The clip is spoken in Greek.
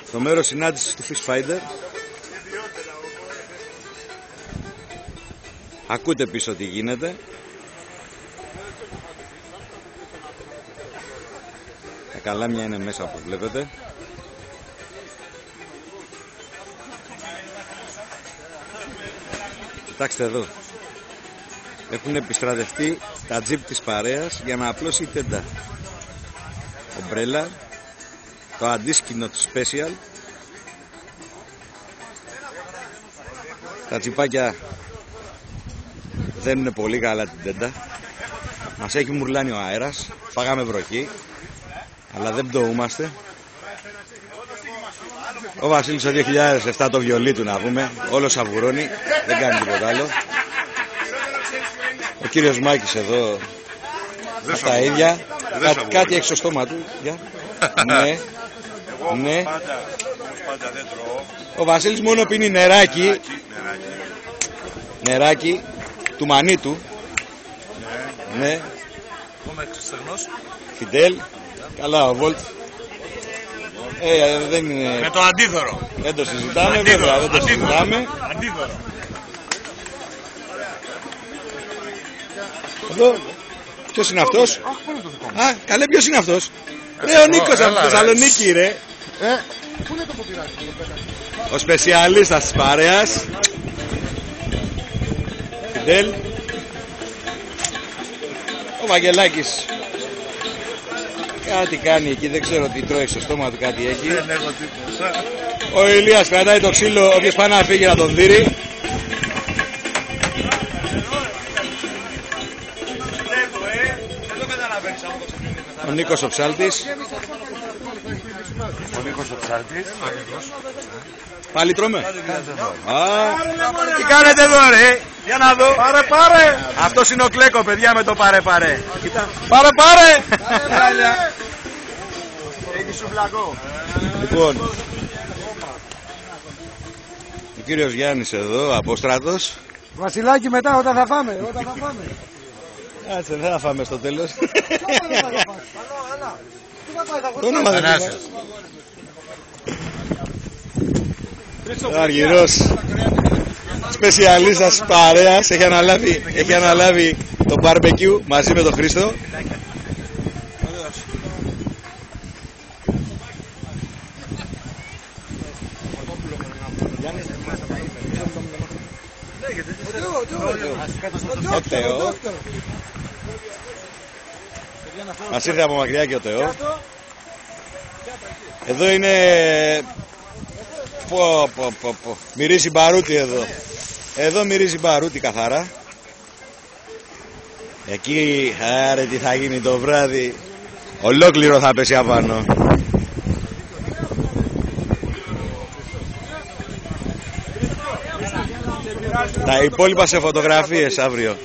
Στο μέρος συνάντησης του Fish Finder. Ακούτε πίσω τι γίνεται. Τα καλάμια είναι μέσα όπως βλέπετε. Κοιτάξτε εδώ. Έχουν επιστρατευτεί τα τζιπ της παρέας για να απλώσει η τέντα. Ομπρέλα. Το αντίσκηνο του special. Τα τσιπάκια δεν είναι πολύ καλά την τέντα. Μας έχει μουρλάνει ο αέρας. Φάγαμε βροχή. Αλλά δεν πτωούμαστε. Ο Βασίλης το 2007 το βιολί του να πούμε. Όλο σαβουρώνει. Δεν κάνει τίποτα άλλο. Ο κύριος Μάκης εδώ τα ίδια. Κάτι έχει στο στόμα του. Ναι. Ναι. Ο Βασίλης μόνο πίνει νεράκι. Νεράκι του μανίτου. Ναι. Φιντέλ. Καλά ο Βολτ. Δεν είναι... Με το αντίθωρο. Δεν το συζητάμε βέβαια. Δεν το συζητάμε. Αντίθωρο. Εδώ. Ποιος είναι αυτός? Α, καλέ, ποιος είναι αυτός? Ρε, ο Νίκος από τη Θεσσαλονίκη, ρε. Πού είναι το ποτηράκι? Ο σπεσιαλίστας της παρέας. Φιντέλ. Ο Βαγγελάκης κάτι κάνει εκεί, δεν ξέρω τι τρώει στο στόμα του, κάτι έχει. Δεν έχω τίποτα. Ο Ηλίας κρατάει το ξύλο, όποιος πάει να φύγει να τον δείρει. Ο Νίκος ο Ψάλτης. Ο Νίκος ο Ψάλτης. Πάλι τρώμε. Τι κάνετε εδώ ρε? Για να δω. Πάρε, πάρε! Αυτός είναι ο Κλέκο, παιδιά, με το πάρε πάρε. Κοίτα. Πάρε, πάρε! Έχει σουβλακό. Λοιπόν, ο κύριος Γιάννης εδώ, Απόστρατος. Βασιλάκι, μετά όταν θα φάμε. Κάτσε, δεν θα φάμε στο τέλος. Το όνομα δεν είναι. Ο Αργυρός, σπεσιαλίστας παρέας, έχει αναλάβει το barbecue μαζί με τον Χρήστο. Ο Τεό. Μας ήρθε από μακριά και ο Τεό. Εδώ είναι... Μυρίζει μπαρούτι εδώ. Εδώ μυρίζει μπαρούτι καθαρά. Εκεί, άρε τι θα γίνει το βράδυ. Ολόκληρο θα πέσει απάνω. Τα υπόλοιπα σε φωτογραφίες αύριο.